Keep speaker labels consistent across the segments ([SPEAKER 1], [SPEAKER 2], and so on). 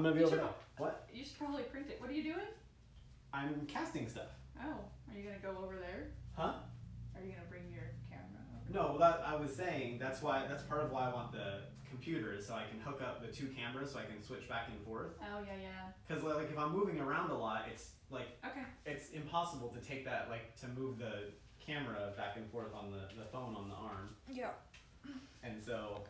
[SPEAKER 1] gonna be over there. What?
[SPEAKER 2] You should probably print it. What are you doing?
[SPEAKER 1] I'm casting stuff.
[SPEAKER 2] Oh, are you gonna go over there?
[SPEAKER 1] Huh?
[SPEAKER 2] Are you gonna bring your camera over?
[SPEAKER 1] No, that I was saying that's part of why I want the computer, so I can hook up the two cameras so I can switch back and forth.
[SPEAKER 2] Oh yeah.
[SPEAKER 1] Because like if I'm moving around a lot, it's like
[SPEAKER 2] Okay.
[SPEAKER 1] it's impossible to take that to move the camera back and forth on the phone on the arm.
[SPEAKER 2] Yeah.
[SPEAKER 1] And so,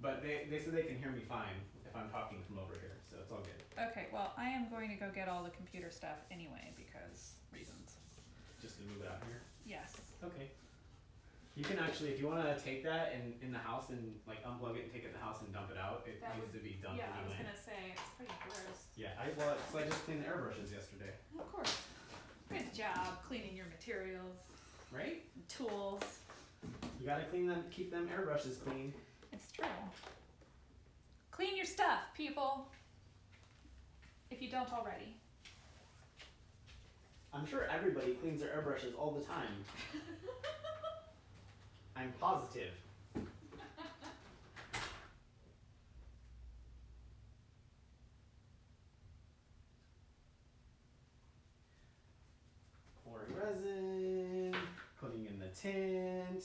[SPEAKER 1] but they said they can hear me fine if I'm talking from over here, so it's all good.
[SPEAKER 2] Okay, well, I am going to go get all the computer stuff anyway because reasons.
[SPEAKER 1] Just to move it out here.
[SPEAKER 2] Yes.
[SPEAKER 1] Okay. You can actually, if you want to take that in the house and like unplug it and take it in the house and dump it out, it needs to be dumped
[SPEAKER 2] Yeah, I was
[SPEAKER 1] anyway.
[SPEAKER 2] gonna say it's pretty gross.
[SPEAKER 1] Yeah, I just cleaned the airbrushes yesterday.
[SPEAKER 2] Of course. Good job cleaning your materials,
[SPEAKER 1] Right?
[SPEAKER 2] and tools.
[SPEAKER 1] You gotta clean them, keep them airbrushes clean.
[SPEAKER 2] It's true. Clean your stuff, people. If you don't already.
[SPEAKER 1] I'm sure everybody cleans their airbrushes all the time. I'm positive. Pouring resin, putting in the tint.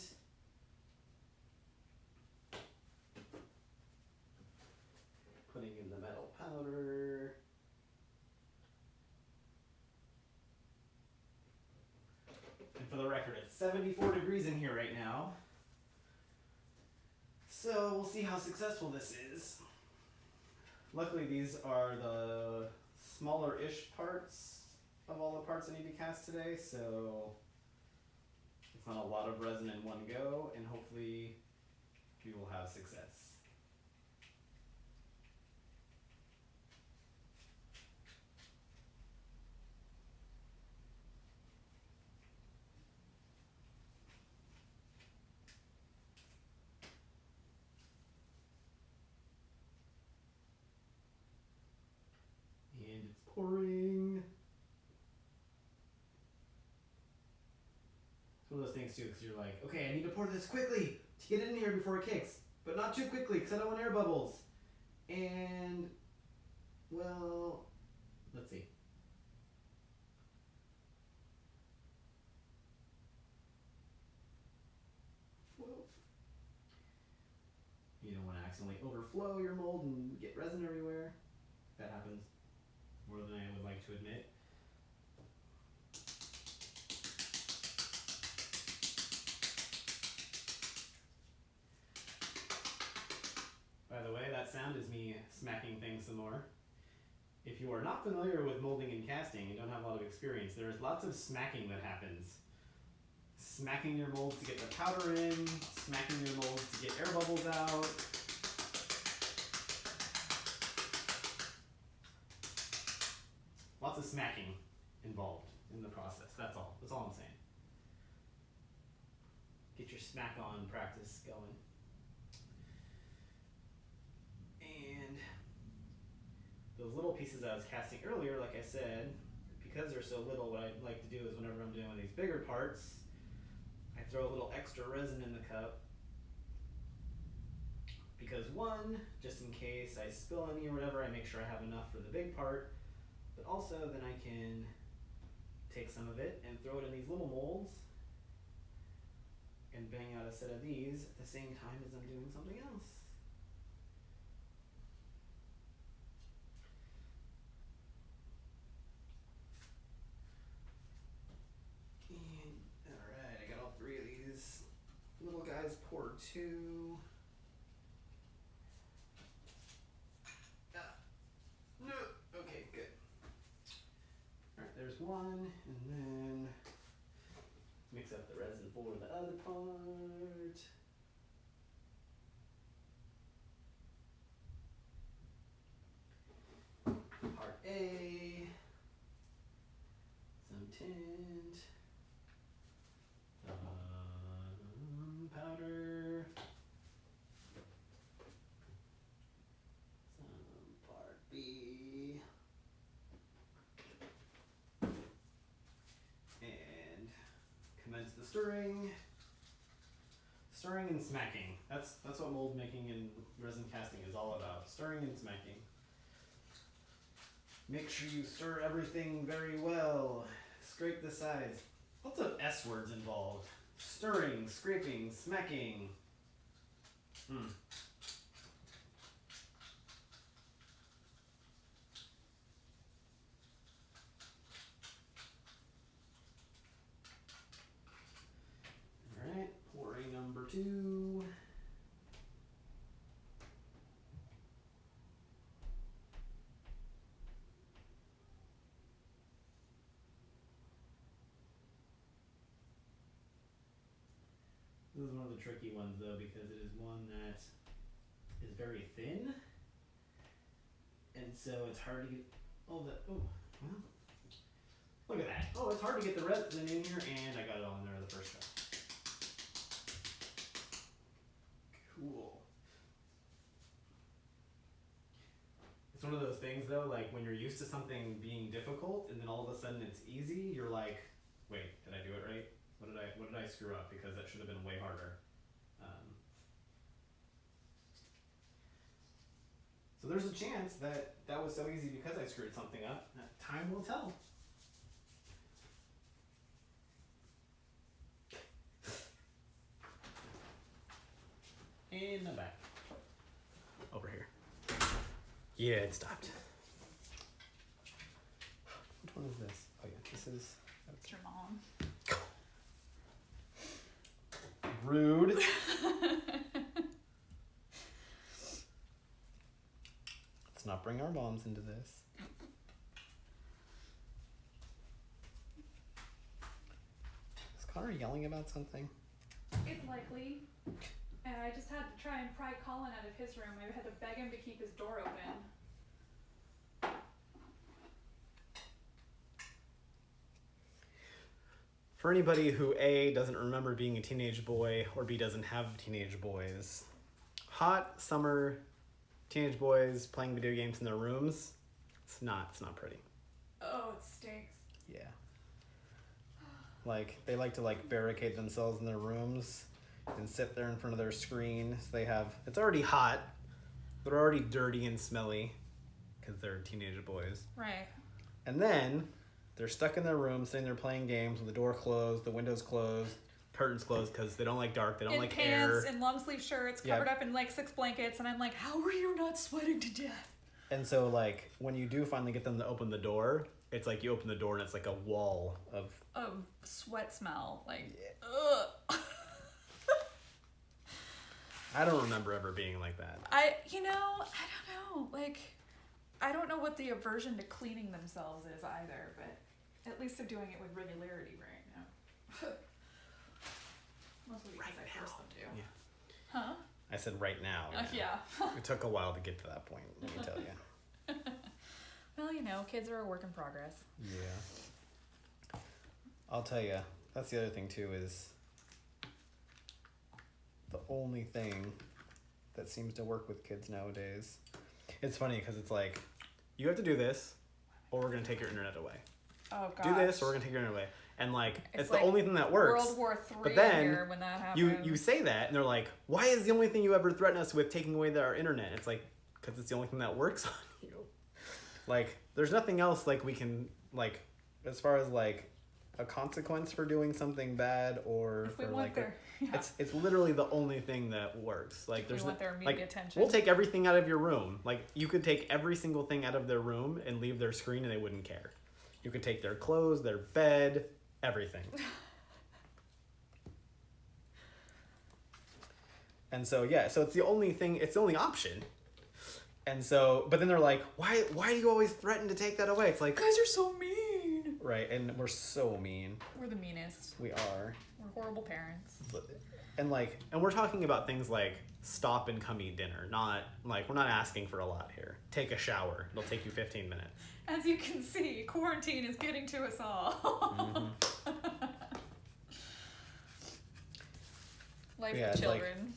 [SPEAKER 1] Putting in the metal powder. And for the record, it's 74 degrees in here right now. So we'll see how successful this is. Luckily these are the smaller-ish parts of all the parts I need to cast today, so it's not a lot of resin in one go, and hopefully we will have success. And it's pouring. It's one of those things too, because you're like, okay, I need to pour this quickly to get it in here before it kicks, but not too quickly because I don't want air bubbles. And, well, let's see. Whoa. You don't want to accidentally overflow your mold and get resin everywhere. That happens more than I would like to admit. By the way, that sound is me smacking things some more. If you are not familiar with molding and casting and don't have a lot of experience, there is lots of smacking that happens. Smacking your molds to get the powder in, smacking your molds to get air bubbles out. Lots of smacking involved in the process, that's all I'm saying. Get your smack on practice going. And those little pieces I was casting earlier, like I said, because they're so little, what I like to do is whenever I'm doing one of these bigger parts, I throw a little extra resin in the cup. Because one, just in case I spill any or whatever, I make sure I have enough for the big part. But also then I can take some of it and throw it in these little molds and bang out a set of these at the same time as I'm doing something else. And alright, I got all three of these little guys poured too. No. Okay, good. Alright, there's one, and then mix up the resin for the other part. Part A, some tint, some powder, some part B, and commence the stirring. Stirring and smacking. That's what mold making and resin casting is all about. Stirring and smacking. Make sure you stir everything very well. Scrape the sides. Lots of S words involved. Stirring, scraping, smacking. Alright, pouring number 2. This is one of the tricky ones though, because it is one that is very thin, and so it's hard to get all the, oh, well, look at that. Oh, it's hard to get the resin in here, and I got it all in there the first try. Cool. It's one of those things though, like when you're used to something being difficult, and then all of a sudden it's easy, you're like, wait, did I do it right? What did I screw up? Because that should have been way harder. So there's a chance that that was so easy because I screwed something up. Time will tell. In the back. Over here. Yeah, it stopped. Which one is this? Oh yeah, this is...
[SPEAKER 2] It's your mom.
[SPEAKER 1] Rude. Let's not bring our moms into this. Is Connor yelling about something?
[SPEAKER 2] It's likely. And I just had to try and pry Colin out of his room. I had to beg him to keep his door open.
[SPEAKER 1] For anybody who A, doesn't remember being a teenage boy, or B, doesn't have teenage boys, hot summer teenage boys playing video games in their rooms, it's not pretty.
[SPEAKER 2] Oh, it stinks.
[SPEAKER 1] Yeah. Like, they like to barricade themselves in their rooms and sit there in front of their screen. So it's already hot. They're already dirty and smelly because they're teenage boys.
[SPEAKER 2] Right.
[SPEAKER 1] And then they're stuck in their room, sitting there playing games with the door closed, the windows closed, curtains closed because they don't like dark, they don't
[SPEAKER 2] in
[SPEAKER 1] like
[SPEAKER 2] pants,
[SPEAKER 1] air.
[SPEAKER 2] in long sleeve shirts, covered up in 6 blankets, and I'm like, how are you not sweating to death?
[SPEAKER 1] And so when you do finally get them to open the door, it's like you open the door and it's like a wall of
[SPEAKER 2] sweat smell. Ugh.
[SPEAKER 1] I don't remember ever being like that.
[SPEAKER 2] I don't know. I don't know what the aversion to cleaning themselves is either, but at least they're doing it with regularity right now. Mostly because I forced them to.
[SPEAKER 1] Yeah.
[SPEAKER 2] Huh?
[SPEAKER 1] I said right now.
[SPEAKER 2] Yeah.
[SPEAKER 1] It took a while to get to that point, let me tell you.
[SPEAKER 2] Well, kids are a work in progress.
[SPEAKER 1] Yeah. I'll tell you, that's the other thing too, is the only thing that seems to work with kids nowadays. It's funny because it's like, you have to do this or we're going to take your internet away.
[SPEAKER 2] Oh, gosh.
[SPEAKER 1] Do this or we're going to take your internet away. And it's the
[SPEAKER 2] like
[SPEAKER 1] only thing that works.
[SPEAKER 2] World War III
[SPEAKER 1] but then
[SPEAKER 2] here when that happened.
[SPEAKER 1] you say that and they're like, why is the only thing you ever threaten us with taking away our internet? It's like, because it's the only thing that works on you. There's nothing else we can, as far as a consequence for doing something bad or
[SPEAKER 2] if we
[SPEAKER 1] for
[SPEAKER 2] want their,
[SPEAKER 1] it's literally the only thing that works.
[SPEAKER 2] There's want their immediate attention.
[SPEAKER 1] We'll take everything out of your room. You could take every single thing out of their room and leave their screen and they wouldn't care. You could take their clothes, their bed, everything. And so so it's the only thing, it's the only option. And so, but then they're like, why do you always threaten to take that away? It's like,
[SPEAKER 2] you guys are so mean.
[SPEAKER 1] Right, and we're so mean.
[SPEAKER 2] We're the meanest.
[SPEAKER 1] We are.
[SPEAKER 2] We're horrible parents.
[SPEAKER 1] And and we're talking about things like stop and come eat dinner. Not we're not asking for a lot here. Take a shower. It'll take you 15 minutes.
[SPEAKER 2] As you can see, quarantine is getting to us all.
[SPEAKER 1] Mm-hmm.
[SPEAKER 2] Life of children.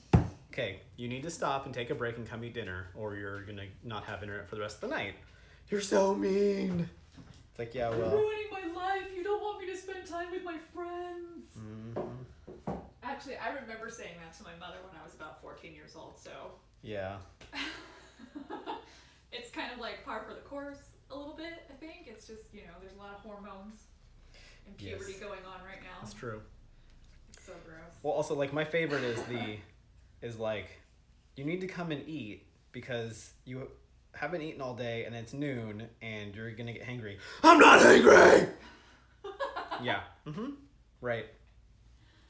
[SPEAKER 1] Okay, you need to stop and take a break and come eat dinner, or you're gonna not have internet for the rest of the night. You're so mean. It's like, yeah, well.
[SPEAKER 2] You're ruining my life. You don't want me to spend time with my friends.
[SPEAKER 1] Mm-hmm.
[SPEAKER 2] Actually, I remember saying that to my mother when I was about 14 years old, so.
[SPEAKER 1] Yeah.
[SPEAKER 2] It's kind of par for the course a little little bit, I think. It's just, you know, there's a lot of hormones and
[SPEAKER 1] Yes.
[SPEAKER 2] puberty going on right now.
[SPEAKER 1] That's true.
[SPEAKER 2] It's so gross.
[SPEAKER 1] Well, also, like, my favorite is like, you need to come and eat because you haven't eaten all day and it's noon and you're gonna get hangry. I'm not hangry! Yeah. Mm-hmm. Right.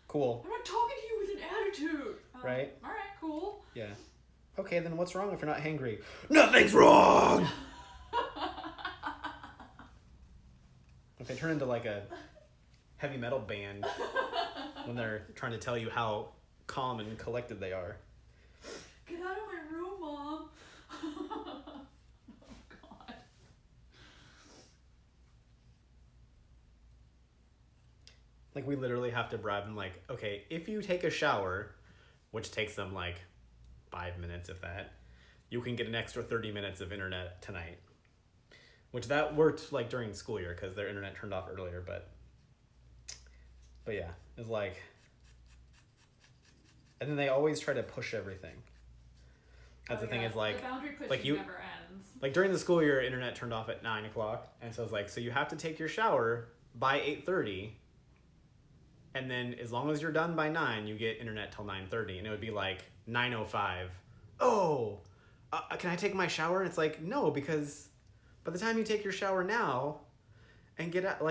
[SPEAKER 1] Cool.
[SPEAKER 2] I'm not talking to you with an attitude.
[SPEAKER 1] Right.
[SPEAKER 2] All right, cool.
[SPEAKER 1] Yeah. Okay, then what's wrong if you're not hangry? Nothing's wrong! If they turn into like a heavy metal band when they're trying to tell you how calm and collected they are.
[SPEAKER 2] Get out of my room, Mom. Oh, God.
[SPEAKER 1] Like, we literally have to bribe them, like, okay, if you take a shower, which takes them like 5 minutes, if that, you can get an extra 30 minutes of internet tonight. Which that worked like during school year because their internet turned off earlier, but yeah, it's like, and then they always try to push everything. That's the thing, is like,
[SPEAKER 2] the boundary pushing
[SPEAKER 1] like you-
[SPEAKER 2] never ends.
[SPEAKER 1] like during the school year, internet turned off at 9 o'clock, and so it's like, so you have to take your shower by 8:30, and then as long as you're done by 9, you get internet till 9:30, and it would be like 9:05. Oh, can I take my shower? And it's like, no, because by the time you take your shower now and get out,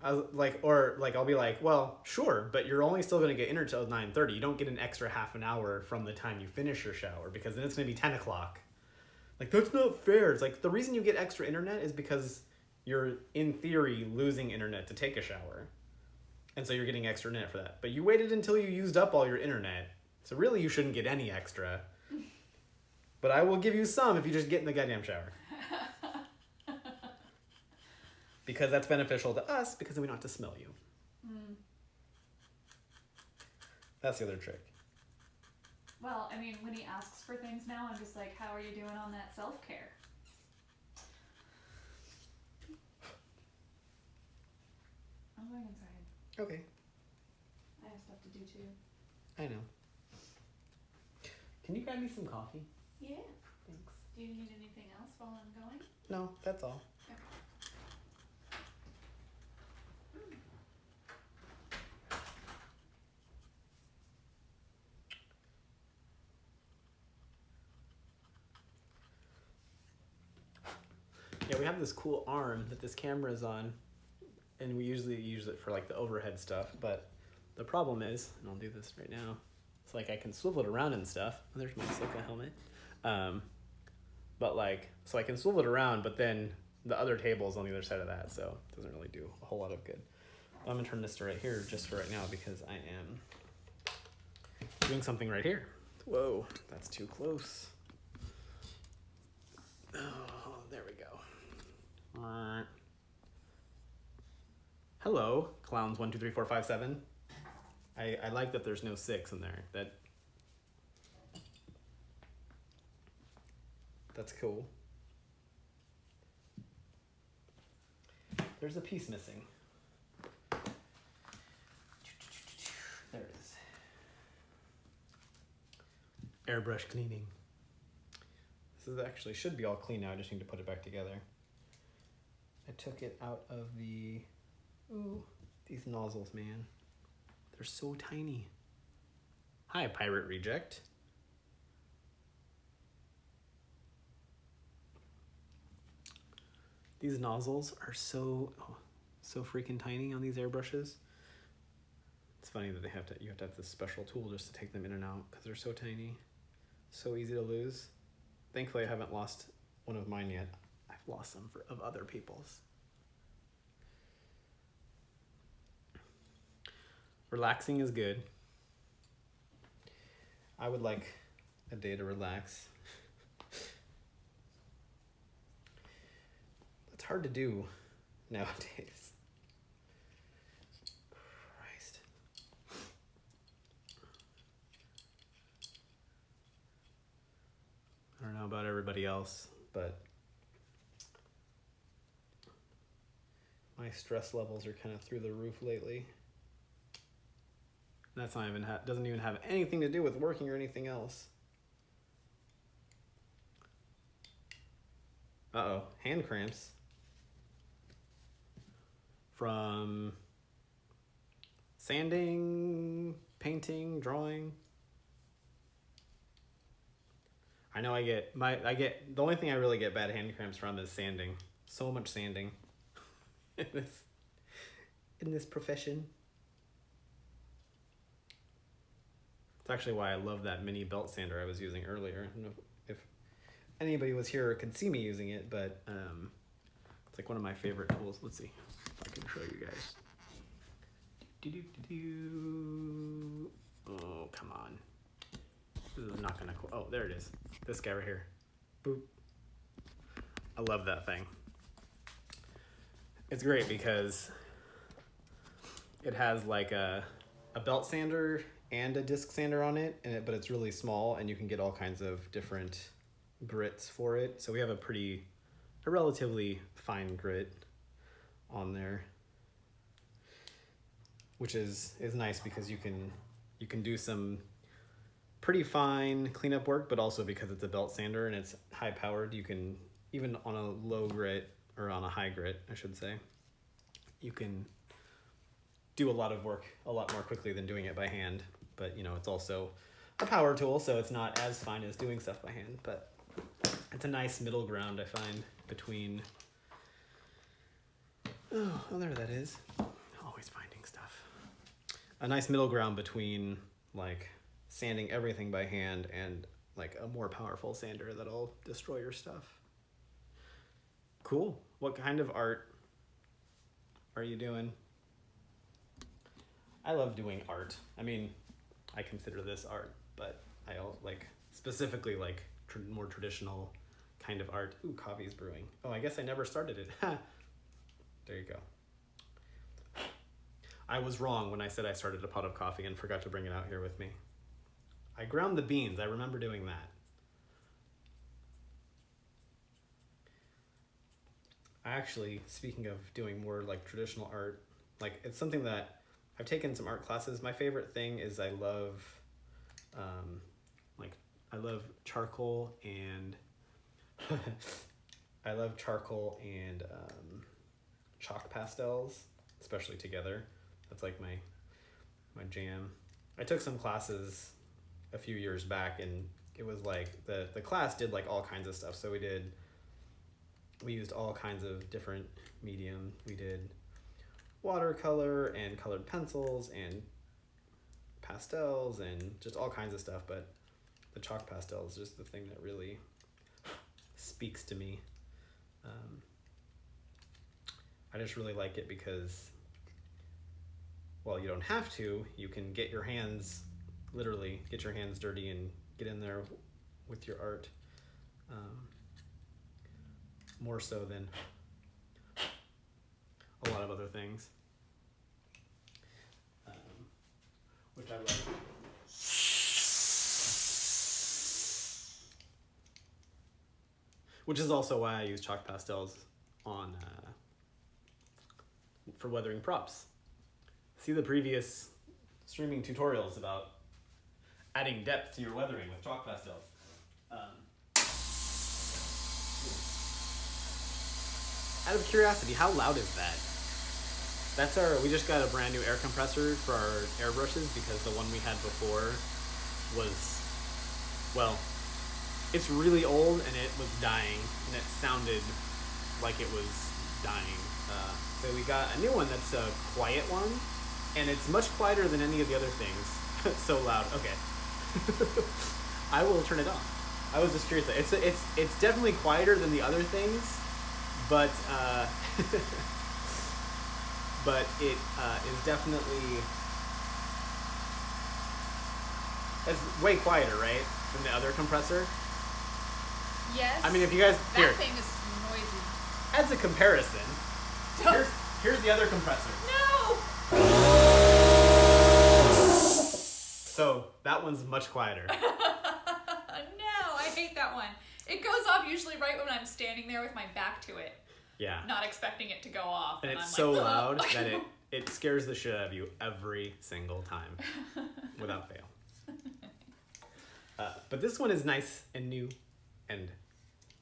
[SPEAKER 1] I'll be like, well, sure, but you're only still going to get internet till 9:30. You don't get an extra half an hour from the time you finish your shower because then it's going to be 10 o'clock. Like, that's not fair. It's like, the reason you get extra internet is because you're, in theory, losing internet to take a shower. And so you're getting extra internet for that. But you waited until you used up all your internet. So really, you shouldn't get any extra. But I will give you some if you just get in the goddamn shower. Because that's beneficial to us, because then we don't have to smell you.
[SPEAKER 2] Mm.
[SPEAKER 1] That's the other trick.
[SPEAKER 2] Well, I mean, when he asks for things now, I'm just like, how are you doing on that self-care? I'm going inside.
[SPEAKER 1] Okay.
[SPEAKER 2] I have stuff to do too.
[SPEAKER 1] I know. Can you grab me some coffee?
[SPEAKER 2] Yeah.
[SPEAKER 1] Thanks.
[SPEAKER 2] Do you need anything else while I'm going?
[SPEAKER 1] No, that's all. Yeah, we have this cool arm that this camera is on, and we usually use it for like the overhead stuff, but the problem is, and I'll do this right now, it's like I can swivel it around and stuff. There's my Ahsoka helmet. But like, so I can swivel it around, but then the other table is on the other side of that, so it doesn't really do a whole lot of good. I'm gonna turn this to right here just for right now because I am doing something right here. Whoa, that's too close. Oh, there we go. Hello, clowns 1, 2, 3, 4, 5, 7. I like that there's no 6 in there. That's cool. There's a piece missing. There it is. Airbrush cleaning. This is actually should be all clean now. I just need to put it back together. I took it out of the... Ooh, these nozzles, man. They're so tiny. Hi, Pirate Reject. These nozzles are so freaking tiny on these airbrushes. It's funny that you have to have this special tool just to take them in and out because they're so tiny, so easy to lose. Thankfully, I haven't lost one of mine yet. I've lost some of other people's. Relaxing is good. I would like a day to relax. It's hard to do nowadays. Christ. I don't know about everybody else, but my stress levels are kind of through the roof lately. That's not even doesn't even have anything to do with working or anything else. Uh-oh, hand cramps.
[SPEAKER 3] from sanding, painting, drawing. I know the only thing I really get bad hand cramps from is sanding. So much sanding in this profession. It's actually why I love that mini belt sander I was using earlier. I don't know if anybody was here or could see me using it, but it's like one of my favorite tools. Let's see if I can show you guys. Oh, come on. This is not gonna, oh, there it is. This guy right here. Boop. I love that thing. It's great because it has like a belt sander and a disc sander on it, but it's really small and you can get all kinds of different grits for it. So we have a relatively fine grit on there, which is nice because you can do some pretty fine cleanup work, but also because it's a belt sander and it's high powered, you can, even on a low grit, or on a high grit, I should say, you can do a lot of work a lot more quickly than doing it by hand. But, you know, it's also a power tool, so it's not as fine as doing stuff by hand, but it's a nice middle ground, I find, between, oh, there that is. Always finding stuff. A nice middle ground between, like, sanding everything by hand and, like, a more powerful sander that'll destroy your stuff. Cool. What kind of art are you doing? I love doing art. I mean, I consider this art, but I like specifically like more traditional kind of art. Ooh, coffee's brewing. Oh, I guess I never started it. There you go. I was wrong when I said I started a pot of coffee and forgot to bring it out here with me. I ground the beans. I remember doing that. I actually, speaking of doing more like traditional art, like it's something that I've taken some art classes. My favorite thing is I love charcoal and chalk pastels, especially together. That's like my jam. I took some classes a few years back, and it was like the class did like all kinds of stuff. So we used all kinds of different medium. We did watercolor and colored pencils and pastels and just all kinds of stuff, but the chalk pastel is just the thing that really speaks to me. I just really like it because, well, you don't have to. You can get your hands, literally get your hands dirty and get in there with your art. More so than a lot of other things, which I like. Which is also why I use chalk pastels on for weathering props. See the previous streaming tutorials about adding depth to your weathering with chalk pastels. Out of curiosity, how loud is that? We just got a brand new air compressor for our airbrushes because the one we had before was, well, it's really old and it was dying and it sounded like it was dying. So we got a new one that's a quiet one and it's much quieter than any of the other things. It's so loud. Okay. I will turn it off. I was just curious. It's definitely quieter than the other things. But but it is definitely, it's way quieter, right, than the other compressor?
[SPEAKER 2] Yes.
[SPEAKER 3] I mean, if you guys,
[SPEAKER 2] that thing is noisy.
[SPEAKER 3] As a comparison, here's the other compressor.
[SPEAKER 2] No!
[SPEAKER 3] So that one's much quieter.
[SPEAKER 2] No, I hate that one. It goes off usually right when I'm standing there with my back to it.
[SPEAKER 3] Yeah.
[SPEAKER 2] Not expecting it to go off.
[SPEAKER 3] And it's
[SPEAKER 2] I'm
[SPEAKER 3] so
[SPEAKER 2] like,
[SPEAKER 3] loud that it scares the shit out of you every single time, without fail. But this one is nice and new and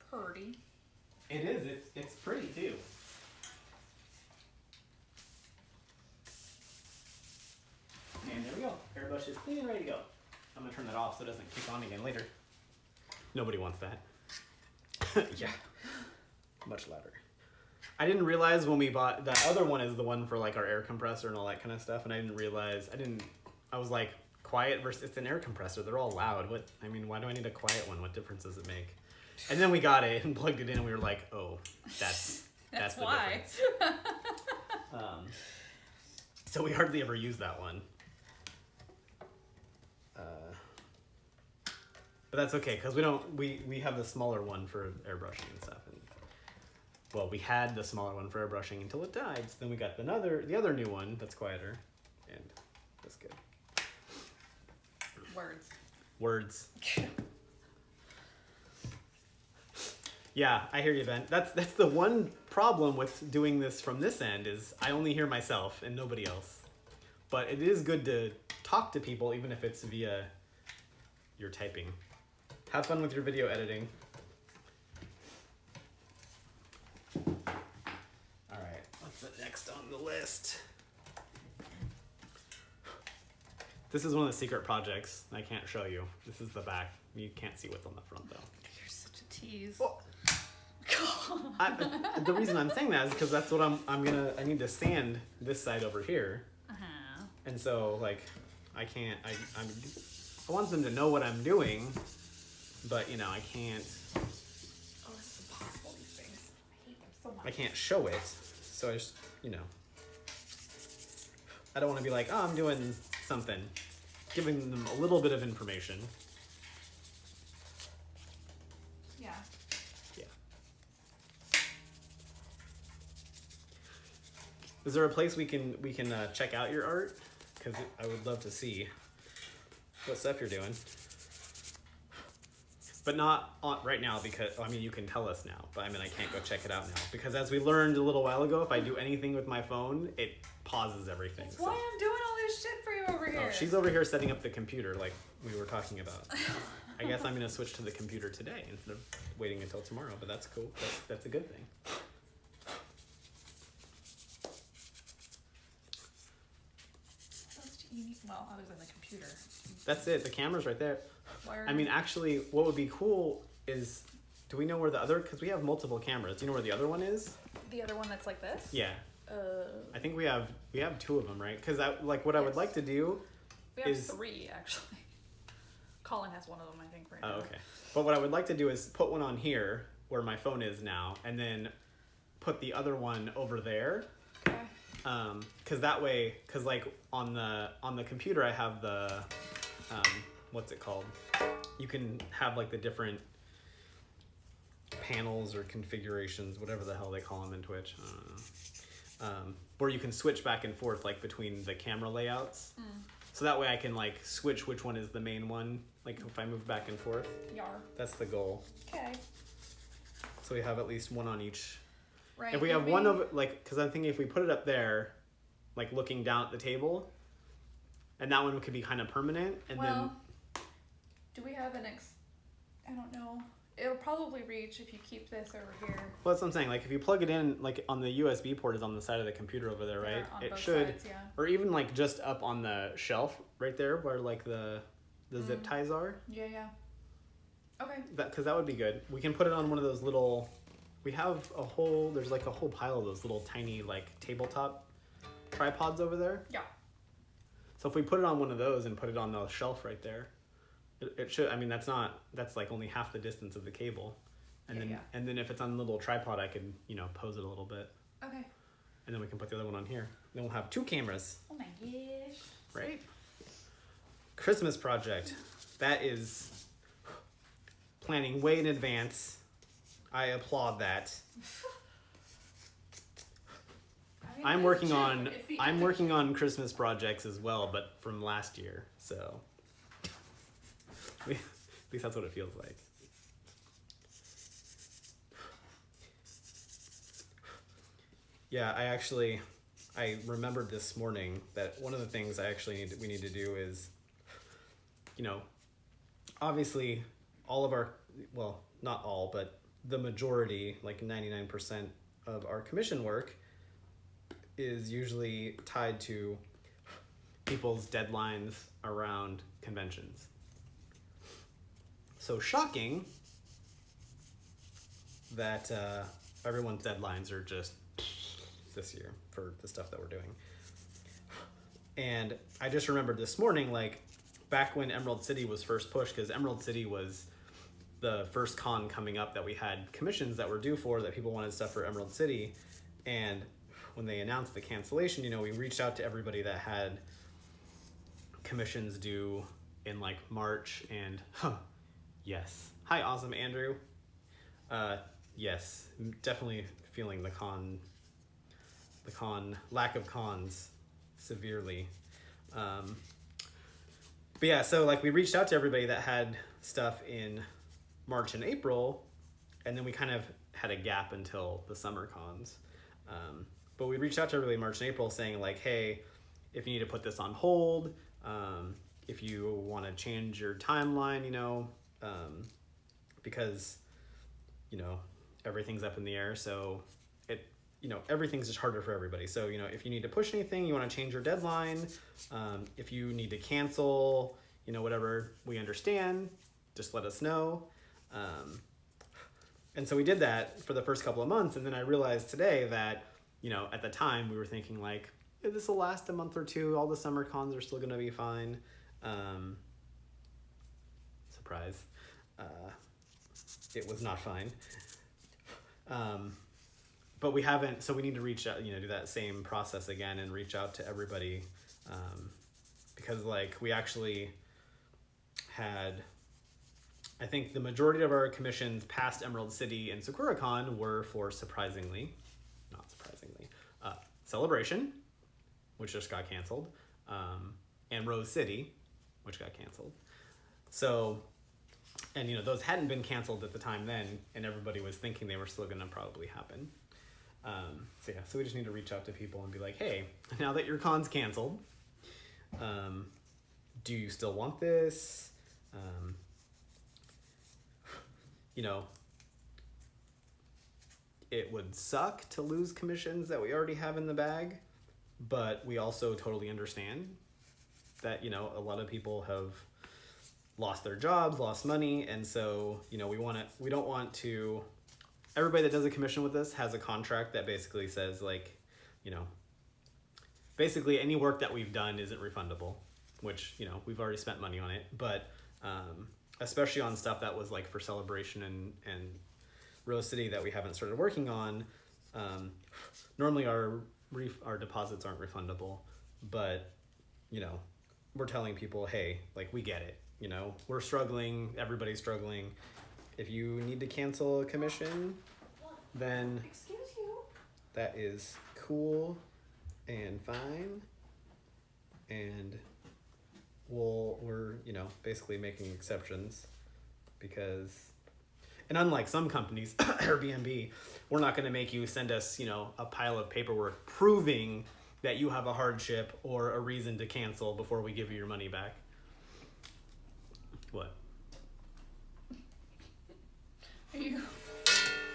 [SPEAKER 2] pretty.
[SPEAKER 1] It is. It's pretty too.
[SPEAKER 3] is clean and ready to go. I'm gonna turn that off so it doesn't kick on again later. Nobody wants that. Yeah. Much louder. I didn't realize when we bought, that other one is the one for like our air compressor and all that kind of stuff, and I didn't realize, I was like, quiet versus, it's an air compressor, they're all loud. Why do I need a quiet one? What difference does it make? And then we got it and plugged it in and we were like, oh, that's the
[SPEAKER 2] why.
[SPEAKER 3] difference. So we hardly ever use that one. But that's okay, because we have the smaller one for airbrushing and stuff. And, well, we had the smaller one for airbrushing until it died. So then we got the other new one that's quieter, and that's good. Words. Yeah, I hear you, Ben. That's the one problem with doing this from this end is I only hear myself and nobody else. But it is good to talk to people, even if it's via your typing. Have fun with your video editing. All right, what's the next on the list? This is one of the secret projects. I can't show you. This is the back. You can't see what's on the front though.
[SPEAKER 2] You're such a tease.
[SPEAKER 3] Well, the reason I'm saying that is because that's what I need to sand this side over here.
[SPEAKER 2] Uh-huh.
[SPEAKER 3] And so like, I can't, I want them to know what I'm doing, but you know, I can't.
[SPEAKER 2] Oh, this is impossible, these things. I hate them so much.
[SPEAKER 3] I can't show it, so I just, you know, I don't want to be like, oh, I'm doing something, giving them a little bit of information.
[SPEAKER 2] Yeah.
[SPEAKER 3] Yeah. Is there a place we can check out your art? Because I would love to see what stuff you're doing. But not right now, because, I mean, you can tell us now, but I mean, I can't go check it out now. Because as we learned a little while ago, if I do anything with my phone, it pauses everything.
[SPEAKER 2] That's why I'm doing all this shit for you over here.
[SPEAKER 3] Oh, she's over here setting up the computer like we were talking about. I guess I'm going to switch to the computer today instead of waiting until tomorrow, but that's cool. That's a good thing.
[SPEAKER 2] What else do you need? Well, other than the computer.
[SPEAKER 3] That's it. The camera's right there.
[SPEAKER 2] Where?
[SPEAKER 3] I mean, actually, what would be cool is, do we know where the other, because we have multiple cameras. Do you know where the other one is?
[SPEAKER 2] The other one that's like this?
[SPEAKER 3] Yeah. I think we have two of them, right? Because I would
[SPEAKER 2] Yes.
[SPEAKER 3] like to do
[SPEAKER 2] We have
[SPEAKER 3] is
[SPEAKER 2] 3, actually. Colin has one of them, I think, right now.
[SPEAKER 3] Oh, okay. But what I would like to do is put one on here where my phone is now, and then put the other one over there.
[SPEAKER 2] Okay.
[SPEAKER 3] Because that way, because like on the computer, I have the what's it called? You can have like the different panels or configurations, whatever the hell they call them in Twitch. I don't know. Where you can switch back and forth like between the camera layouts. So that way I can like switch which one is the main one. Like if I move back and forth,
[SPEAKER 2] Yar.
[SPEAKER 3] that's the goal.
[SPEAKER 2] Okay.
[SPEAKER 3] So we have at least one on each.
[SPEAKER 2] Right.
[SPEAKER 3] If we have one of like, because I'm thinking if we put it up there, like looking down at the table, and that one could be kind of permanent, and then.
[SPEAKER 2] Do we have I don't know. It'll probably reach if you keep this over here.
[SPEAKER 3] Well, that's what I'm saying. Like if you plug it in, like on the USB port is on the side of the computer over there, right?
[SPEAKER 2] On
[SPEAKER 3] It
[SPEAKER 2] both
[SPEAKER 3] should,
[SPEAKER 2] sides, yeah.
[SPEAKER 3] or even like just up on the shelf right there, where like the zip ties are.
[SPEAKER 2] Yeah, yeah. Okay.
[SPEAKER 3] Because that would be good. We can put it on one of those little. We have there's like a whole pile of those little tiny like tabletop tripods over there.
[SPEAKER 2] Yeah.
[SPEAKER 3] So if we put it on one of those and put it on the shelf right there, it should. I mean, that's like only half the distance of the cable, and then if it's on the little tripod, I can pose it a little bit.
[SPEAKER 2] Okay.
[SPEAKER 3] And then we can put the other one on here. Then we'll have 2 cameras.
[SPEAKER 2] Oh my gosh.
[SPEAKER 3] Right. Christmas project. That is planning way in advance. I applaud that. I'm working on Christmas projects as well, but from last year. So at least that's what it feels like. Yeah, I remembered this morning that one of the things we need to do is, obviously all of our, well, not all, but the majority, like 99% of our commission work is usually tied to people's deadlines around conventions. So shocking that everyone's deadlines are just this year for the stuff that we're doing. And I just remembered this morning, like back when Emerald City was first pushed, because Emerald City was the first con coming up that we had commissions that were due for, that people wanted stuff for Emerald City. And when they announced the cancellation, you know, we reached out to everybody that had commissions due in like March, and yes. Hi, awesome Andrew. Yes, definitely feeling the con lack of cons severely. But yeah, so like we reached out to everybody that had stuff in March and April, and then we kind of had a gap until the summer cons. But we reached out to everybody in March and April saying like, hey, if you need to put this on hold, if you want to change your timeline, you know, because, you know, everything's up in the air. So it, you know, everything's just harder for everybody. So, you know, if you need to push anything, you want to change your deadline, if you need to cancel, you know, whatever, we understand, just let us know. And so we did that for the first couple of months. And then I realized today that, you know, at the time we were thinking like, yeah, this will last a month or two. All the summer cons are still going to be fine. Surprise. It was not fine. But we haven't, so we need to reach out, you know, do that same process again and reach out to everybody. Because like we actually had, I think the majority of our commissions past Emerald City and SakuraCon were for not surprisingly, Celebration, which just got canceled, and Rose City, which got canceled. So, and you know, those hadn't been canceled at the time then, and everybody was thinking they were still gonna probably happen. So yeah, so we just need to reach out to people and be like, hey, now that your con's canceled, do you still want this? You know, it would suck to lose commissions that we already have in the bag, but we also totally understand that, you know, a lot of people have lost their jobs, lost money, and so, you know, we don't want to, everybody that does a commission with us has a contract that basically says like, you know, basically any work that we've done isn't refundable, which, you know, we've already spent money on it, but especially on stuff that was like for Celebration and Rose City that we haven't started working on, normally our deposits aren't refundable, but, you know, we're telling people, hey, like, we get it, you know, we're struggling, everybody's struggling. If you need to cancel a commission, then
[SPEAKER 2] Excuse you.
[SPEAKER 3] that is cool and fine, and we're, you know, basically making exceptions because, and unlike some companies, Airbnb, we're not going to make you send us, you know, a pile of paperwork proving that you have a hardship or a reason to cancel before we give you your money back. What?
[SPEAKER 2] Are you?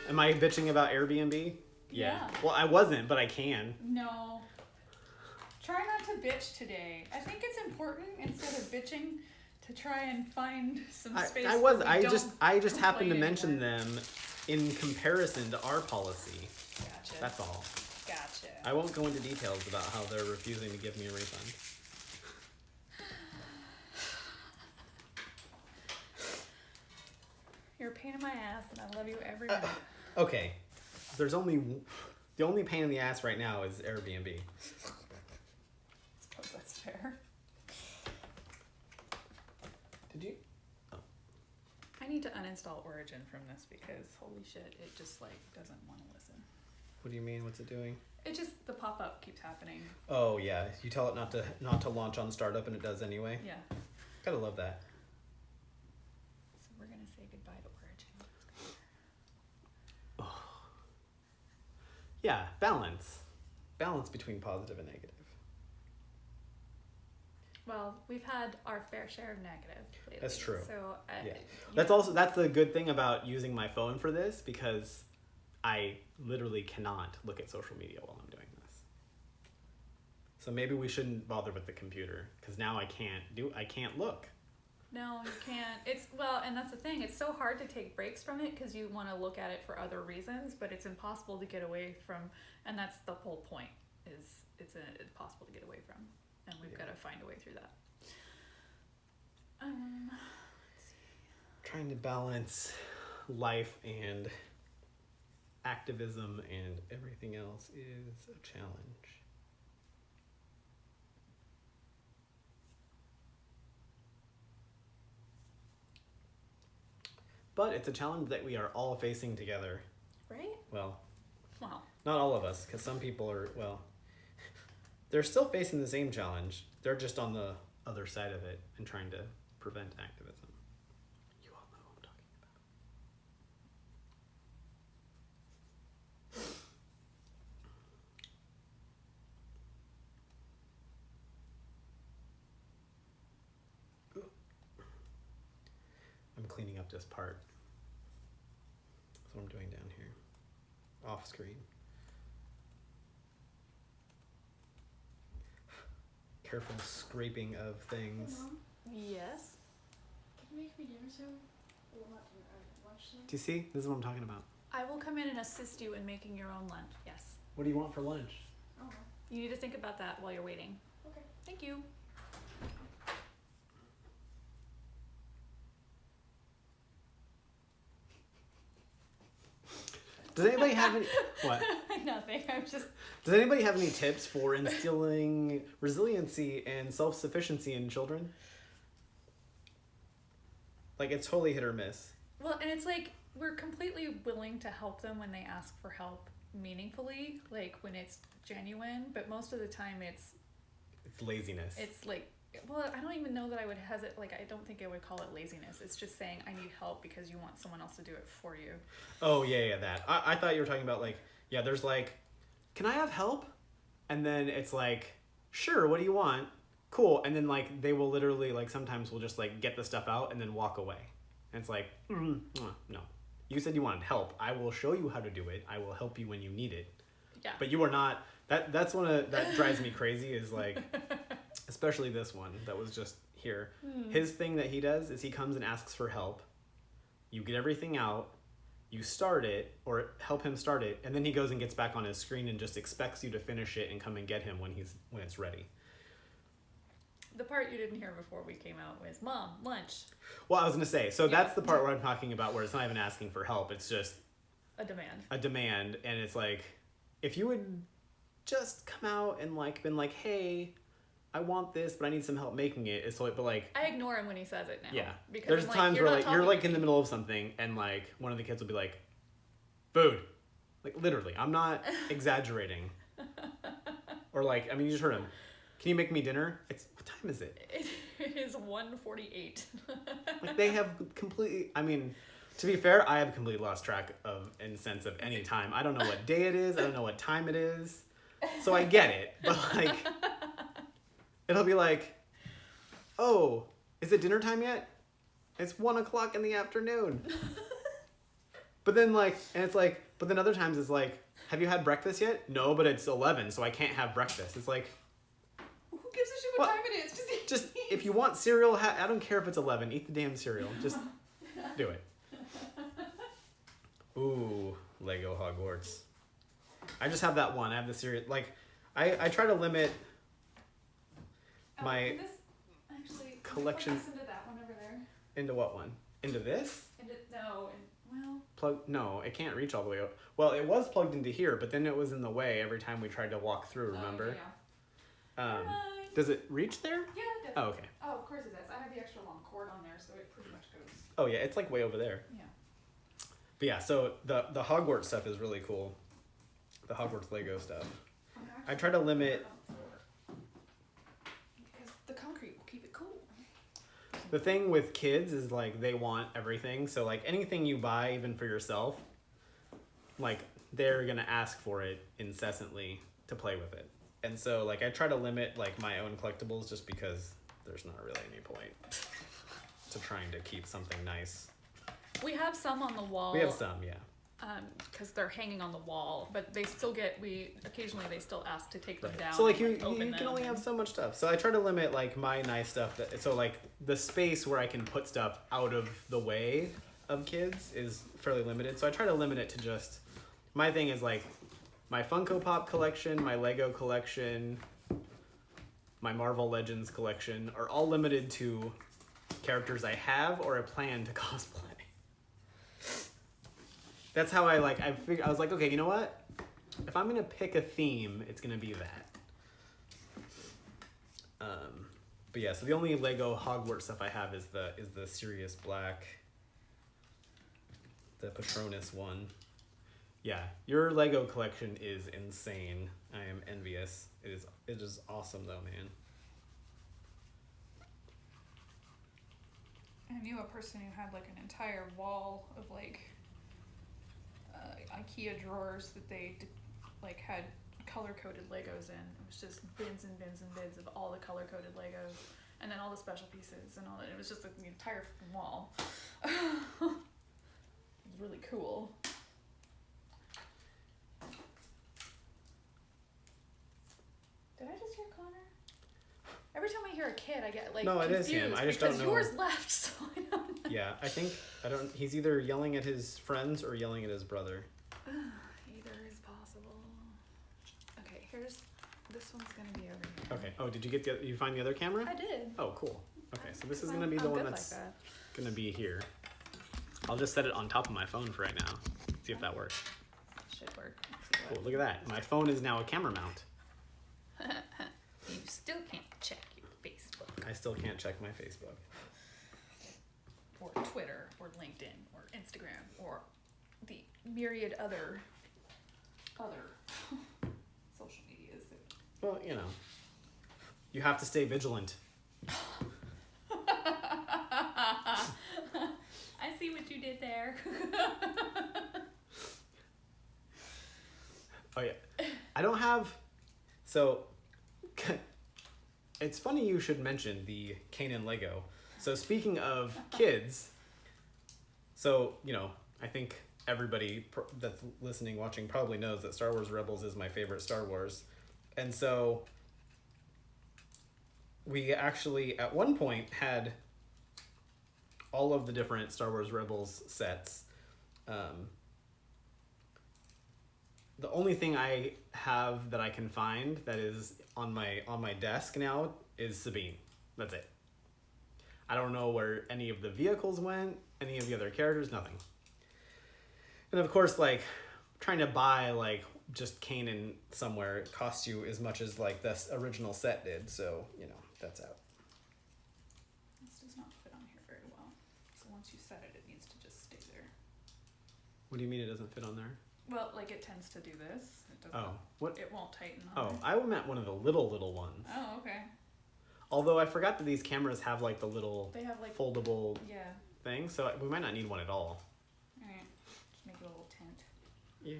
[SPEAKER 3] Am I bitching about Airbnb?
[SPEAKER 2] Yeah.
[SPEAKER 3] Well, I wasn't, but I can.
[SPEAKER 2] No. Try not to bitch today. I think it's important instead of bitching to try and find some space.
[SPEAKER 3] I just happened to
[SPEAKER 2] complain
[SPEAKER 3] mention
[SPEAKER 2] anymore.
[SPEAKER 3] them in comparison to our policy.
[SPEAKER 2] Gotcha.
[SPEAKER 3] That's all.
[SPEAKER 2] Gotcha.
[SPEAKER 3] I won't go into details about how they're refusing to give me a refund.
[SPEAKER 2] You're a pain in my ass, and I love you every minute.
[SPEAKER 3] Okay. The only pain in the ass right now is Airbnb.
[SPEAKER 2] Suppose that's fair.
[SPEAKER 3] Did you?
[SPEAKER 2] I need to uninstall Origin from this because holy shit, it just like doesn't want to listen.
[SPEAKER 3] What do you mean? What's it doing?
[SPEAKER 2] It just the pop up keeps happening.
[SPEAKER 3] Oh yeah, you tell it not to launch on startup and it does anyway.
[SPEAKER 2] Yeah.
[SPEAKER 3] Gotta love that.
[SPEAKER 2] So we're gonna say goodbye to Origin.
[SPEAKER 3] Yeah, balance between positive and negative.
[SPEAKER 2] Well, we've had our fair share of negative lately.
[SPEAKER 3] That's true.
[SPEAKER 2] So
[SPEAKER 3] Yeah. That's the good thing about using my phone for this, because I literally cannot look at social media while I'm doing this. So maybe we shouldn't bother with the computer because now I can't look.
[SPEAKER 2] No, you can't. And that's the thing. It's so hard to take breaks from it because you want to look at it for other reasons, but it's impossible to get away from. And that's the whole point. It's impossible to get away from, and we've got to find a way through that.
[SPEAKER 3] Trying to balance life and activism and everything else is a challenge. But it's a challenge that we are all facing together.
[SPEAKER 2] Right?
[SPEAKER 3] Well,
[SPEAKER 2] Wow.
[SPEAKER 3] not all of us, because some people are, they're still facing the same challenge. They're just on the other side of it and trying to prevent activism. You all know what I'm talking about. I'm cleaning up this part. That's what I'm doing down here. Off screen. Careful scraping of things.
[SPEAKER 4] Hey, Mom,
[SPEAKER 2] Yes.
[SPEAKER 4] can you make me dinner soon? Well, not dinner, lunch soon.
[SPEAKER 3] Do you see? This is what I'm talking about.
[SPEAKER 2] I will come in and assist you in making your own lunch. Yes.
[SPEAKER 3] What do you want for lunch?
[SPEAKER 4] Oh,
[SPEAKER 2] You need to think about that while you're waiting.
[SPEAKER 4] okay.
[SPEAKER 2] Thank you.
[SPEAKER 3] Does anybody have any what?
[SPEAKER 2] Nothing. I'm just.
[SPEAKER 3] Does anybody have any tips for instilling resiliency and self-sufficiency in children? Like it's totally hit or miss.
[SPEAKER 2] Well, and it's like we're completely willing to help them when they ask for help meaningfully, like when it's genuine, but most of the time it's
[SPEAKER 3] Laziness.
[SPEAKER 2] like, well, I don't even know that I would hesitate, like I don't think I would call it laziness. It's just saying I need help because you want someone else to do it for you.
[SPEAKER 3] Oh yeah, that. I thought you were talking about there's can I have help? And then it's like, sure, what do you want? Cool. And then they will literally sometimes we'll just get the stuff out and then walk away. And it's like, no. You said you wanted help. I will show you how to do it. I will help you when you need it.
[SPEAKER 2] Yeah.
[SPEAKER 3] But you are not. That's that drives me crazy. Is especially this one that was just here. His thing that he does is he comes and asks for help. You get everything out. You start it or help him start it, and then he goes and gets back on his screen and just expects you to finish it and come and get him when it's ready.
[SPEAKER 2] The part you didn't hear before we came out was, Mom, lunch.
[SPEAKER 3] Well, I was gonna say, so
[SPEAKER 2] Yeah.
[SPEAKER 3] that's the part where I'm talking about where it's not even asking for help. It's just
[SPEAKER 2] A demand.
[SPEAKER 3] a demand, and it's if you would just come out and been hey, I want this, but I need some help making it. It's but
[SPEAKER 2] I ignore him when he says it now.
[SPEAKER 3] yeah.
[SPEAKER 2] Because
[SPEAKER 3] There's
[SPEAKER 2] I'm
[SPEAKER 3] times
[SPEAKER 2] you're
[SPEAKER 3] where
[SPEAKER 2] not
[SPEAKER 3] you're
[SPEAKER 2] talking to
[SPEAKER 3] in the
[SPEAKER 2] me.
[SPEAKER 3] middle of something and one of the kids will be food. Literally. I'm not exaggerating. Or you just heard him. Can you make me dinner? What time is it?
[SPEAKER 2] It is 1:48.
[SPEAKER 3] They have completely, to be fair, I have completely lost track of in sense of any time. I don't know what day it is. I don't know what time it is. So I get it. But it'll be oh, is it dinner time yet? It's 1:00 in the afternoon. But then and it's but then other times it's have you had breakfast yet? No, but it's 11, so I can't have breakfast. It's
[SPEAKER 2] Who gives a shit what
[SPEAKER 3] What?
[SPEAKER 2] time it is?
[SPEAKER 3] just if you want cereal, I don't care if it's 11. Eat the damn cereal. Just do it. Ooh, Lego Hogwarts. I just have that one. I have the cereal. I try to limit my
[SPEAKER 2] This, actually,
[SPEAKER 3] collection-
[SPEAKER 2] Listen to that one over there.
[SPEAKER 3] into what one? Into this? No, it can't reach all the way up. Well, it was plugged into here, but then it was in the way every time we tried to walk through, remember?
[SPEAKER 2] Yeah.
[SPEAKER 3] Does it reach there?
[SPEAKER 2] Yeah, it does.
[SPEAKER 3] Oh, okay.
[SPEAKER 2] Oh, of course it does. I have the extra long cord on there, so it pretty much goes.
[SPEAKER 3] Oh, yeah, it's way over there.
[SPEAKER 2] Yeah.
[SPEAKER 3] But yeah, so the Hogwarts stuff is really cool. The Hogwarts Lego stuff. I try to limit.
[SPEAKER 2] Because the concrete will keep it cool.
[SPEAKER 3] The thing with kids is they want everything. So anything you buy, even for yourself, they're gonna ask for it incessantly to play with it. And so I try to limit my own collectibles just because there's not really any point to trying to keep something nice.
[SPEAKER 2] We have some on the wall.
[SPEAKER 3] We have some, yeah.
[SPEAKER 2] because they're hanging on the wall, but they still occasionally they still ask to take them down.
[SPEAKER 3] So like
[SPEAKER 2] and,
[SPEAKER 3] you
[SPEAKER 2] open
[SPEAKER 3] can
[SPEAKER 2] them
[SPEAKER 3] only have
[SPEAKER 2] and-
[SPEAKER 3] so much stuff. So I try to limit like my nice stuff. So like the space where I can put stuff out of the way of kids is fairly limited. So I try to limit it to just my thing is like my Funko Pop collection, my Lego collection, my Marvel Legends collection are all limited to characters I have or I plan to cosplay. That's how I was like, okay, you know what? If I'm gonna pick a theme, it's gonna be that. But yeah, so the only Lego Hogwarts stuff I have is the Sirius Black, the Patronus one. Yeah, your Lego collection is insane. I am envious. It is awesome though, man.
[SPEAKER 2] I knew a person who had like an entire wall of like IKEA drawers that they like had color-coded Legos in. It was just bins and bins and bins of all the color-coded Legos, and then all the special pieces and all that. It was just like the entire fucking wall. It was really cool. Did I just hear Connor? Every time I hear a kid, I get like
[SPEAKER 3] No, it is
[SPEAKER 2] confused
[SPEAKER 3] him. I just
[SPEAKER 2] because
[SPEAKER 3] don't know.
[SPEAKER 2] yours left, so I don't know.
[SPEAKER 3] Yeah, he's either yelling at his friends or yelling at his brother.
[SPEAKER 2] Either is possible. Okay, this one's gonna be over here.
[SPEAKER 3] Okay. Oh, did you find the other camera?
[SPEAKER 2] I did.
[SPEAKER 3] Oh, cool. Okay, so this is
[SPEAKER 2] I'm-
[SPEAKER 3] gonna be the
[SPEAKER 2] I'm
[SPEAKER 3] one
[SPEAKER 2] good
[SPEAKER 3] that's
[SPEAKER 2] like that.
[SPEAKER 3] gonna be here. I'll just set it on top of my phone for right now. See if that works.
[SPEAKER 2] Should work. Let's see
[SPEAKER 3] Cool, look at that. My phone is now a camera mount.
[SPEAKER 2] You still can't check your Facebook
[SPEAKER 3] I still can't check my Facebook.
[SPEAKER 2] or Twitter or LinkedIn or Instagram or the myriad other social medias.
[SPEAKER 3] Well, you know, you have to stay vigilant.
[SPEAKER 2] I see what you did there.
[SPEAKER 3] Oh yeah, I don't have. So, it's funny you should mention the Kanan Lego. So speaking of kids, so you know, I think everybody that's listening, watching probably knows that Star Wars Rebels is my favorite Star Wars, and so we actually at one point had all of the different Star Wars Rebels sets. The only thing I have that I can find that is on my desk now is Sabine. That's it. I don't know where any of the vehicles went, any of the other characters, nothing. And of course, like trying to buy like just Kanan somewhere costs you as much as like this original set did. So you know that's out.
[SPEAKER 2] This does not fit on here very well. So once you set it, it needs to just stay there.
[SPEAKER 3] What do you mean it doesn't fit on there?
[SPEAKER 2] Well, like it tends to do this. It doesn't.
[SPEAKER 3] Oh, what?
[SPEAKER 2] It won't tighten on.
[SPEAKER 3] Oh, I meant one of the little ones.
[SPEAKER 2] Oh, okay.
[SPEAKER 3] Although I forgot that these cameras have like the little
[SPEAKER 2] They have like
[SPEAKER 3] foldable
[SPEAKER 2] yeah.
[SPEAKER 3] thing, so we might not need one at all.
[SPEAKER 2] Alright. Just make it a little tent.
[SPEAKER 3] Yeah.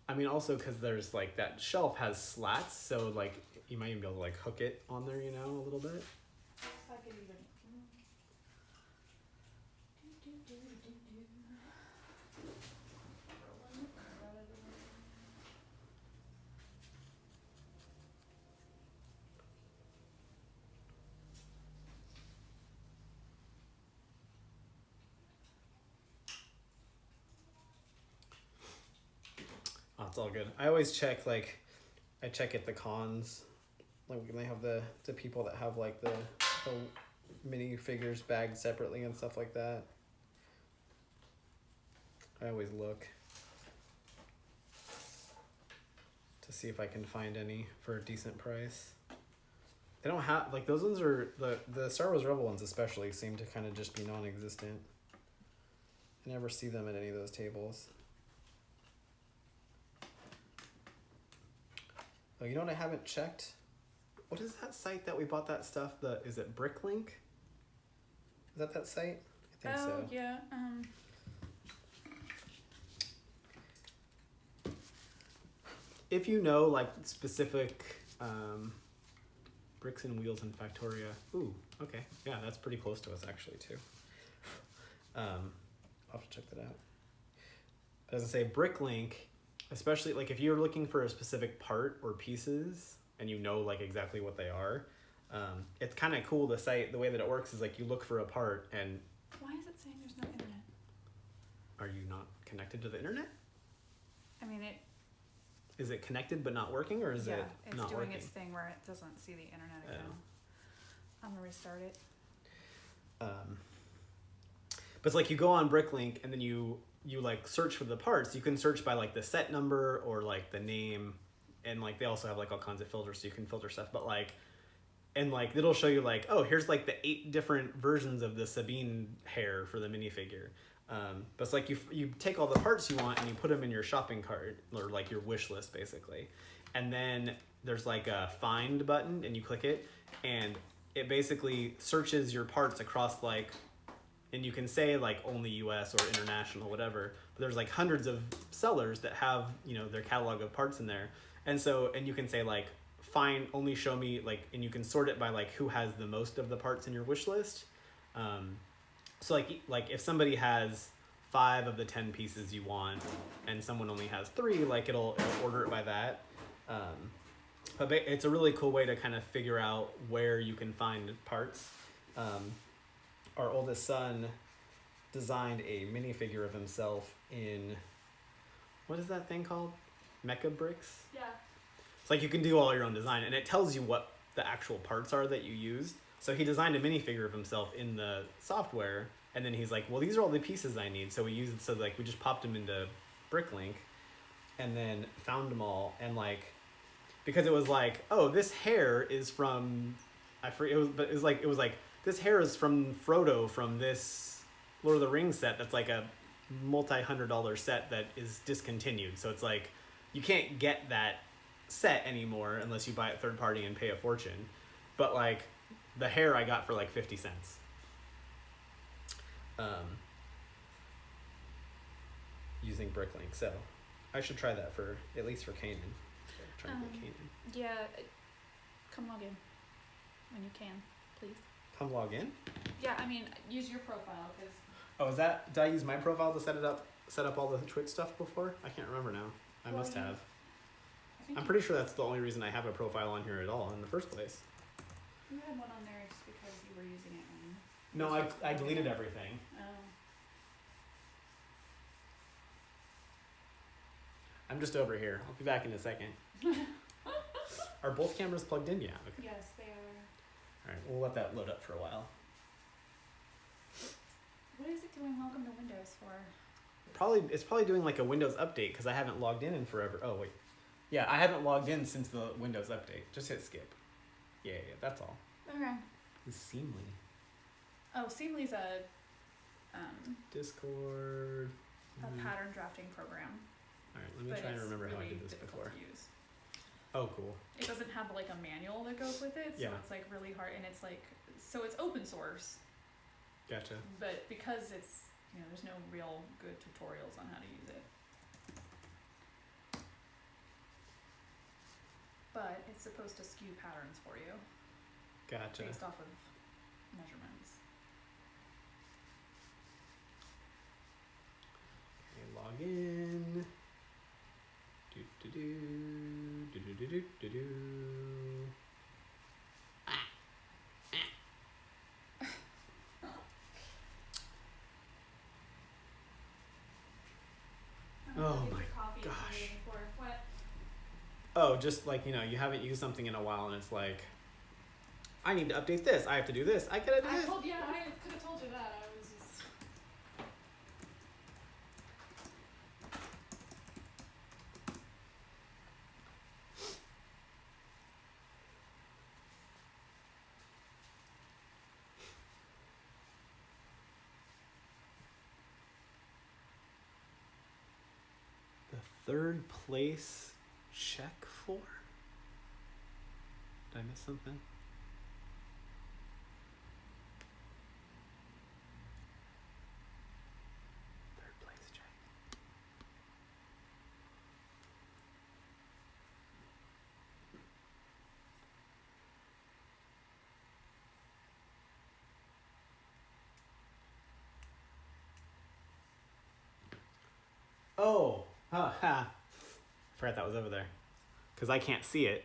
[SPEAKER 3] I mean, also because there's like that shelf has slats, so like you might even be able to like hook it on there, you know, a little bit.
[SPEAKER 2] If I could even.
[SPEAKER 3] Oh, it's all good. I always check I check at the cons, like when they have the people that have like the mini figures bagged separately and stuff like that. I always look to see if I can find any for a decent price. They don't have like those ones are the Star Wars Rebel ones especially seem to kind of just be non-existent. I never see them at any of those tables. Oh, you know what I haven't checked? What is that site that we bought that stuff? Is it Bricklink? Is that site? I think so.
[SPEAKER 2] Oh yeah.
[SPEAKER 3] If you know like specific Bricks and Wheels in Factoria. Ooh, okay. Yeah, that's pretty close to us actually too. I'll have to check that out. As I say, Bricklink, especially like if you're looking for a specific part or pieces and you know like exactly what they are, it's kind of cool. The site, the way that it works is like you look for a part and
[SPEAKER 2] Why is it saying there's no internet?
[SPEAKER 3] are you not connected to the internet?
[SPEAKER 2] I mean, it.
[SPEAKER 3] Is it connected but not working, or is
[SPEAKER 2] Yeah,
[SPEAKER 3] it
[SPEAKER 2] it's
[SPEAKER 3] not
[SPEAKER 2] doing
[SPEAKER 3] working?
[SPEAKER 2] its thing where it doesn't see the internet again. I'm gonna restart it.
[SPEAKER 3] But it's like you go on Bricklink and then you like search for the parts. You can search by like the set number or like the name, and like they also have like all kinds of filters so you can filter stuff. But like, and like it'll show you like, oh, here's like the 8 different versions of the Sabine hair for the minifigure. But it's like you take all the parts you want and you put them in your shopping cart or like your wish list basically, and then there's like a find button and you click it and it basically searches your parts across like, and you can say like only US or international, whatever, but there's like hundreds of sellers that have, you know, their catalog of parts in there. And so, and you can say like, fine, only show me like, and you can sort it by like who has the most of the parts in your wish list. So like if somebody has 5 of the 10 pieces you want and someone only has 3, like it'll order it by that. But it's a really cool way to kind of figure out where you can find parts. Our oldest son designed a minifigure of himself in, what is that thing called? Mecha Bricks?
[SPEAKER 2] Yeah.
[SPEAKER 3] It's like you can do all your own design and it tells you what the actual parts are that you used. So he designed a minifigure of himself in the software, and then he's like, well, these are all the pieces I need. So we used, so like we just popped them into Bricklink and then found them all, and like, because it was like, oh, this hair is from, I forget, it was like this hair is from Frodo from this Lord of the Rings set that's like a multi-$100 set that is discontinued. So it's like you can't get that set anymore unless you buy it third party and pay a fortune. But like the hair I got for like 50 cents. Using Bricklink. So I should try that for, at least for Kanan. Try to get Kanan.
[SPEAKER 2] Yeah. Come log in when you can, please.
[SPEAKER 3] Come log in?
[SPEAKER 2] Yeah, I mean, use your profile because.
[SPEAKER 3] Oh, is that, did I use my profile to set up all the Twitch stuff before? I can't remember now. I
[SPEAKER 2] Well,
[SPEAKER 3] must
[SPEAKER 2] yeah.
[SPEAKER 3] have.
[SPEAKER 2] I think
[SPEAKER 3] I'm pretty sure that's the only reason I have a profile on here at all in the first place.
[SPEAKER 2] you had one on there just because you were using it when.
[SPEAKER 3] No, I deleted everything.
[SPEAKER 2] Oh.
[SPEAKER 3] I'm just over here. I'll be back in a second. Are both cameras plugged in? Yeah. Okay.
[SPEAKER 2] Yes, they are.
[SPEAKER 3] All right. We'll let that load up for a while.
[SPEAKER 2] What is it doing welcome to Windows for?
[SPEAKER 3] It's probably doing like a Windows update because I haven't logged in forever. Oh wait. Yeah, I haven't logged in since the Windows update. Just hit skip. Yeah, that's all.
[SPEAKER 2] Okay.
[SPEAKER 3] It's Seamly.
[SPEAKER 2] Oh, Seamly's a
[SPEAKER 3] Discord.
[SPEAKER 2] pattern drafting program.
[SPEAKER 3] All right, let me
[SPEAKER 2] but
[SPEAKER 3] try and
[SPEAKER 2] it's
[SPEAKER 3] remember how I
[SPEAKER 2] really
[SPEAKER 3] did this
[SPEAKER 2] difficult
[SPEAKER 3] before.
[SPEAKER 2] to use.
[SPEAKER 3] Oh, cool.
[SPEAKER 2] It doesn't have like a manual that goes with it, so
[SPEAKER 3] Yeah.
[SPEAKER 2] it's like really hard, and it's like, so it's open source,
[SPEAKER 3] Gotcha.
[SPEAKER 2] but because it's, you know, there's no real good tutorials on how to use it. But it's supposed to skew patterns for you
[SPEAKER 3] Gotcha.
[SPEAKER 2] based off of measurements.
[SPEAKER 3] Okay, log in. Do do do do do do do do do. Oh my gosh.
[SPEAKER 2] What?
[SPEAKER 3] Oh, just like, you know, you haven't used something in a while and it's like, I need to update this. I have to do this. I gotta do this.
[SPEAKER 2] I could have told you that. I was just.
[SPEAKER 3] The third place check for? Did I miss something? Third place check. Oh, ha. Forgot that was over there. Because I can't see it.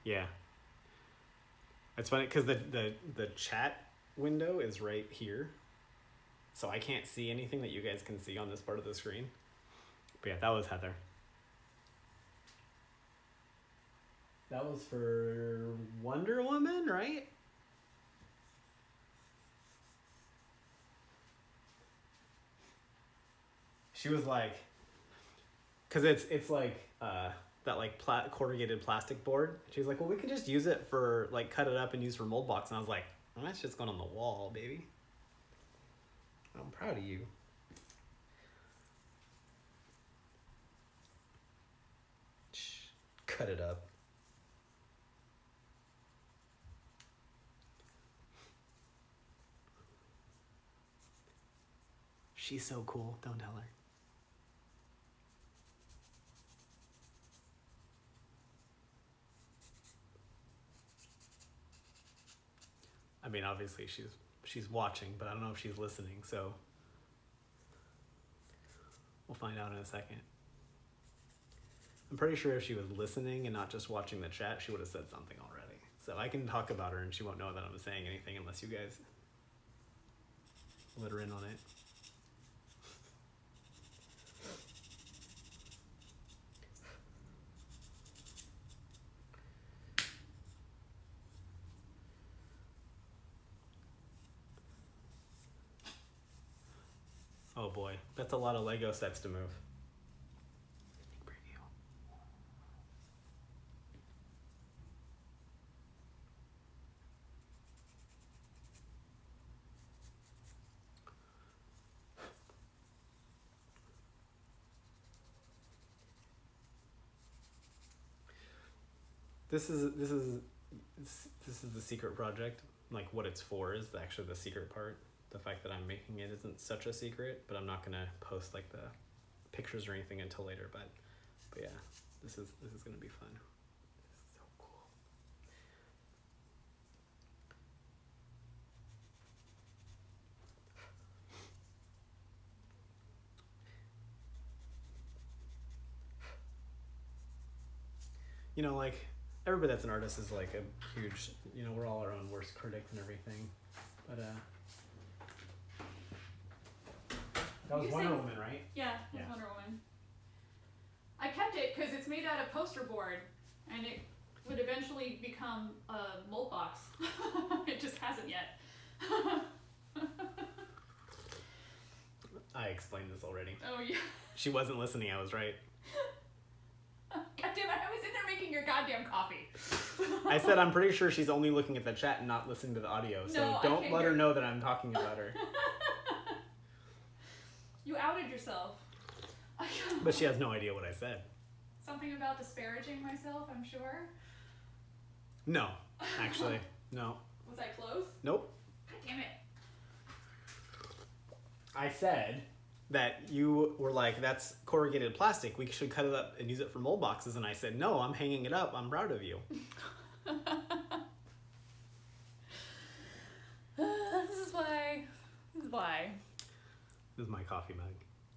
[SPEAKER 3] Yeah. It's funny because the chat window is right here. So I can't see anything that you guys can see on this part of the screen. But yeah, that was Heather. That was for Wonder Woman, right? She was like, because it's like that like corrugated plastic board. She's like, well, we could just use it for like cut it up and use for mold box. And I was like, well, that's just going on the wall, baby. I'm proud of you. Shh, cut it up. She's so cool. Don't tell her. I mean, obviously she's watching, but I don't know if she's listening, so we'll find out in a second. I'm pretty sure if she was listening and not just watching the chat, she would have said something already. So I can talk about her and she won't know that I'm saying anything unless you guys let her in on it. Oh boy, that's a lot of Lego sets to move. This is the secret project. Like what it's for is actually the secret part. The fact that I'm making it isn't such a secret, but I'm not gonna post like the pictures or anything until later. But yeah, this is gonna be fun. This is so cool. You know, like everybody that's an artist is like a huge. You know, we're all our own worst critics and everything. But that was Wonder Woman, right?
[SPEAKER 2] Yeah, it was Wonder Woman. I kept it because it's made out of poster board, and it would eventually become a mold box. It just hasn't yet.
[SPEAKER 3] I explained this already.
[SPEAKER 2] Oh yeah.
[SPEAKER 3] She wasn't listening. I was right.
[SPEAKER 2] God damn it! I was in there making your goddamn coffee.
[SPEAKER 3] I said I'm pretty sure she's only looking at the chat and not listening to the audio. So
[SPEAKER 2] No,
[SPEAKER 3] don't let her know that I'm talking about her.
[SPEAKER 2] You outed yourself.
[SPEAKER 3] But she has no idea what I said.
[SPEAKER 2] Something about disparaging myself, I'm sure.
[SPEAKER 3] No, actually, no.
[SPEAKER 2] Was I close?
[SPEAKER 3] Nope.
[SPEAKER 2] God damn it.
[SPEAKER 3] I said that you were like, that's corrugated plastic. We should cut it up and use it for mold boxes. And I said, no, I'm hanging it up. I'm proud of you.
[SPEAKER 2] This is why.
[SPEAKER 3] This is my coffee mug.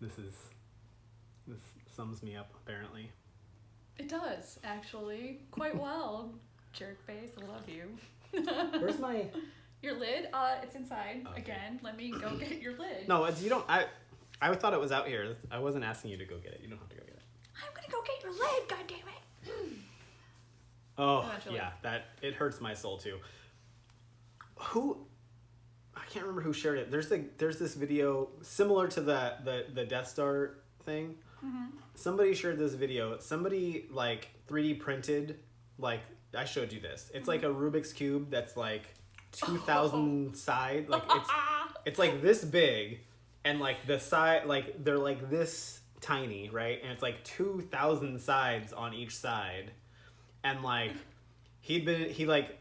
[SPEAKER 3] This sums me up, apparently.
[SPEAKER 2] It does, actually. Quite well. Jerk face, I love you.
[SPEAKER 3] Where's my...
[SPEAKER 2] Your lid? It's inside.
[SPEAKER 3] Okay.
[SPEAKER 2] Again, let me go get your lid.
[SPEAKER 3] No, you don't... I thought it was out here. I wasn't asking you to go get it. You don't have to go get it.
[SPEAKER 2] I'm gonna go get your lid, goddammit.
[SPEAKER 3] Oh,
[SPEAKER 2] Eventually.
[SPEAKER 3] yeah. It hurts my soul, too. I can't remember who shared it. There's this video similar to the Death Star thing.
[SPEAKER 2] Mm-hmm.
[SPEAKER 3] Somebody shared this video. Somebody like 3D printed, like I showed you this. It's like a Rubik's Cube that's like 2,000 side. Like it's like this big, and like the side, like they're like this tiny, right? And it's like 2,000 sides on each side, and like he like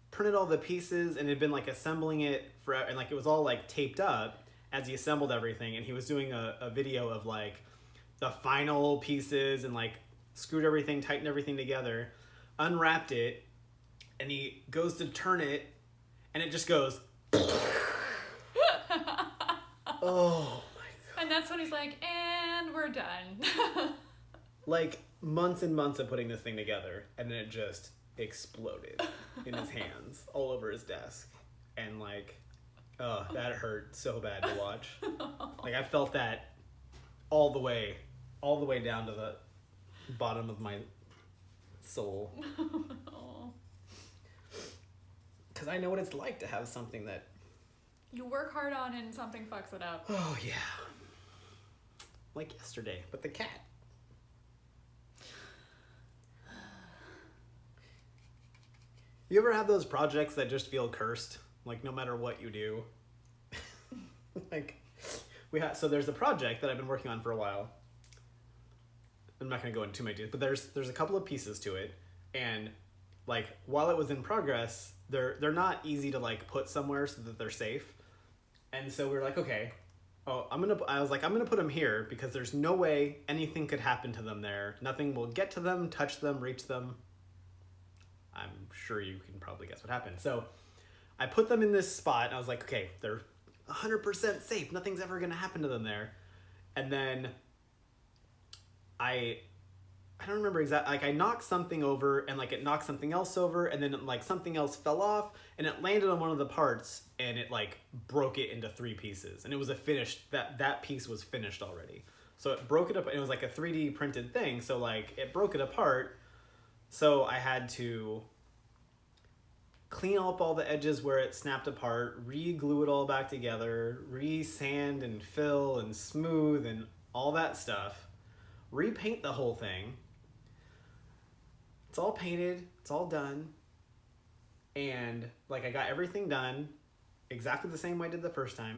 [SPEAKER 3] printed all the pieces and had been like assembling it for, and like it was all like taped up as he assembled everything, and he was doing a video of like the final pieces and like screwed everything, tightened everything together, unwrapped it, and he goes to turn it and it just goes oh my god.
[SPEAKER 2] And that's when he's like, and we're done.
[SPEAKER 3] Like months and months of putting this thing together, and then it just exploded in his hands all over his desk, and like, oh, that hurt so bad to watch. Like I felt that all the way down to the bottom of my soul,
[SPEAKER 2] Oh.
[SPEAKER 3] because I know what it's like to have something that,
[SPEAKER 2] You work hard on and something fucks it up.
[SPEAKER 3] oh yeah, like yesterday, but the cat. You ever have those projects that just feel cursed? Like no matter what you do. Like so there's a project that I've been working on for a while. I'm not gonna go into too many details, but there's a couple of pieces to it, and like while it was in progress, they're not easy to like put somewhere so that they're safe. And so we were like, okay, I was like, I'm gonna put them here because there's no way anything could happen to them there. Nothing will get to them, touch them, reach them. I'm sure you can probably guess what happened. So I put them in this spot, and I was like, okay, they're 100% safe. Nothing's ever going to happen to them there. And then I don't remember exactly. Like I knocked something over, and like it knocked something else over, and then like something else fell off, and it landed on one of the parts, and it like broke it into 3 pieces. And it was that piece was finished already. So it broke it up. It was like a 3D printed thing. So like it broke it apart. So I had to clean up all the edges where it snapped apart, re-glue it all back together, re-sand and fill and smooth and all that stuff, repaint the whole thing. It's all painted, it's all done, and like I got everything done exactly the same way I did the first time.